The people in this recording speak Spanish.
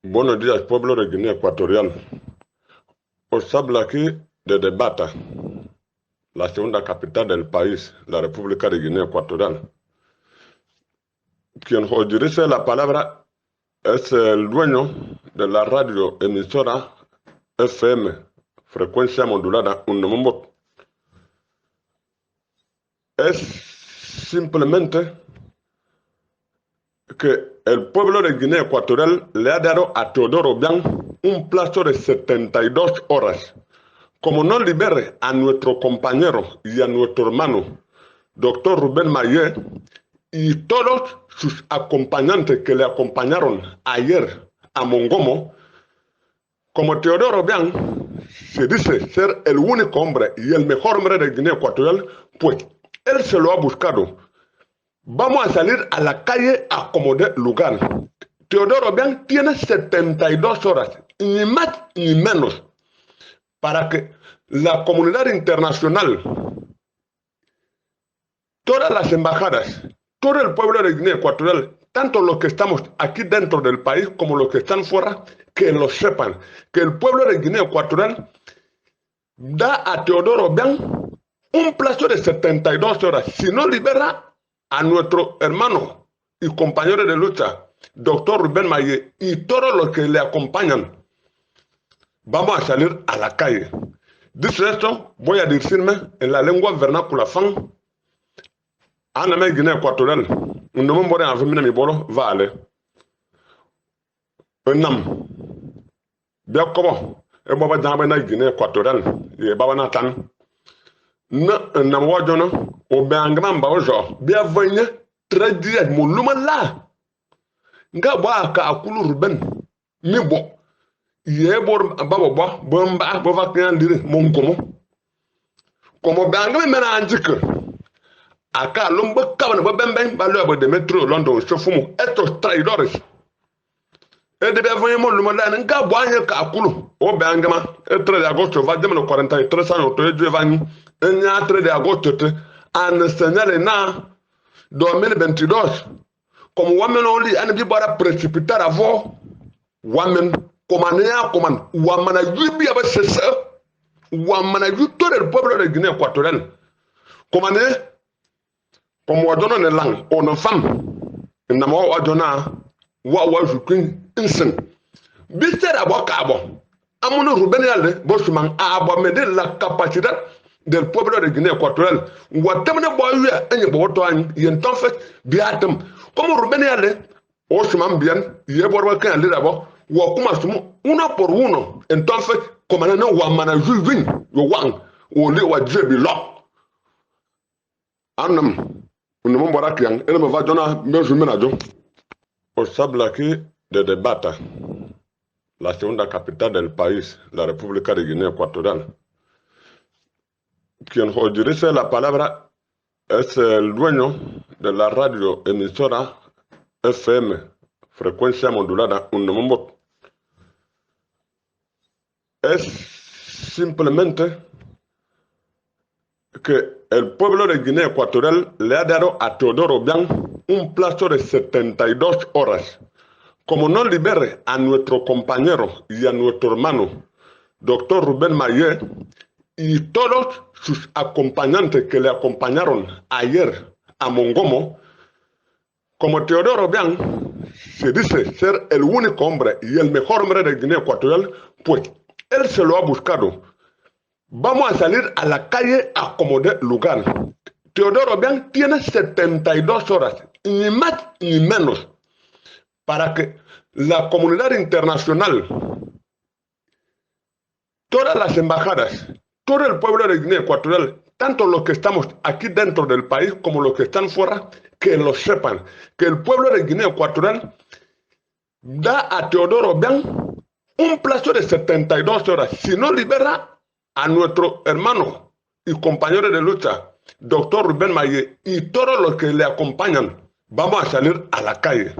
Buenos días, pueblo de Guinea Ecuatorial. Os habla aquí desde Bata, la segunda capital del país, la República de Guinea Ecuatorial. Quien os dirige la palabra es el dueño de la radio emisora FM, frecuencia modulada Unnomombot. Es simplemente que el pueblo de Guinea Ecuatorial le ha dado a Teodoro Obiang un plazo de 72 horas. Como no libere a nuestro compañero y a nuestro hermano, doctor Rubén Mayé, y todos sus acompañantes que le acompañaron ayer a Mongomo, como Teodoro Obiang se dice ser el único hombre y el mejor hombre de Guinea Ecuatorial, pues él se lo ha buscado. Vamos a salir a la calle a como dé lugar. Teodoro Obiang tiene 72 horas, ni más ni menos, para que la comunidad internacional, todas las embajadas, todo el pueblo de Guinea Ecuatorial, tanto los que estamos aquí dentro del país como los que están fuera, que lo sepan, que el pueblo de Guinea Ecuatorial da a Teodoro Obiang un plazo de 72 horas. Si no libera a nuestro hermano y compañero de lucha, doctor Rubén Mayé, y todos los que le acompañan, vamos a salir a la calle. Dicho esto, voy a decirme en la lengua vernácula fan, Aname Guinea Ecuatorial, un nombre por en mi bolo, vale. Nam, bien como, es baba llama en Guinea Ecuatorial, y baba natan. Na wajono, o beangman ba ojo, bien venye, 3 días, mouluma la. Nga ba ka akulu Ruben, mi bo. Ye bor babo ba bomba bo vakian dire mon como bangame mena anjike aka lomba kabana bo bemben ba lo de metro London chofumu estos traidores e de bevon mo luma la nga bo anya ka akulu o bangama e 3 de agosto va de 43 años to e vani enya 3 de agosto te an señale na 2022 como wamen oli an bi bara precipitar avant wamen comanea coman wamana yubi abasese wamana yuto del pueblo de Guinea Ecuatorial comane como wadono ne lang ono fam na mo wadona wa jukin insen bitera boka abo amuno Ruben Yalde bosman abo mede la capacidad del pueblo de Guinea Ecuatorial watamne boya enye boto an yenton fait biatam como Ruben Yalde osman bien yeborwa kan le d'abord wakuma sumu uno por uno, entonces como no wamana vivin yo wan o le wa jebi lo anam unum borakian ele me va dona meju menajo. Os habla aquí desde Bata, la segunda capital del país, la República de Guinea Ecuatorial. Quien os dirige la palabra es el dueño de la radio emisora FM, frecuencia modulada Unnomombot. Es simplemente que el pueblo de Guinea Ecuatorial le ha dado a Teodoro Obiang un plazo de 72 horas. Como no libere a nuestro compañero y a nuestro hermano, doctor Rubén Mayé, y todos sus acompañantes que le acompañaron ayer a Mongomo, como Teodoro Obiang se dice ser el único hombre y el mejor hombre de Guinea Ecuatorial, pues él se lo ha buscado. Vamos a salir a la calle a como dé lugar. Teodoro Obiang tiene 72 horas, ni más ni menos, para que la comunidad internacional, todas las embajadas, todo el pueblo de Guinea Ecuatorial, tanto los que estamos aquí dentro del país como los que están fuera, que lo sepan, que el pueblo de Guinea Ecuatorial da a Teodoro Obiang un plazo de 72 horas. Si no libera a nuestro hermano y compañero de lucha, doctor Rubén Mayé, y todos los que le acompañan, vamos a salir a la calle.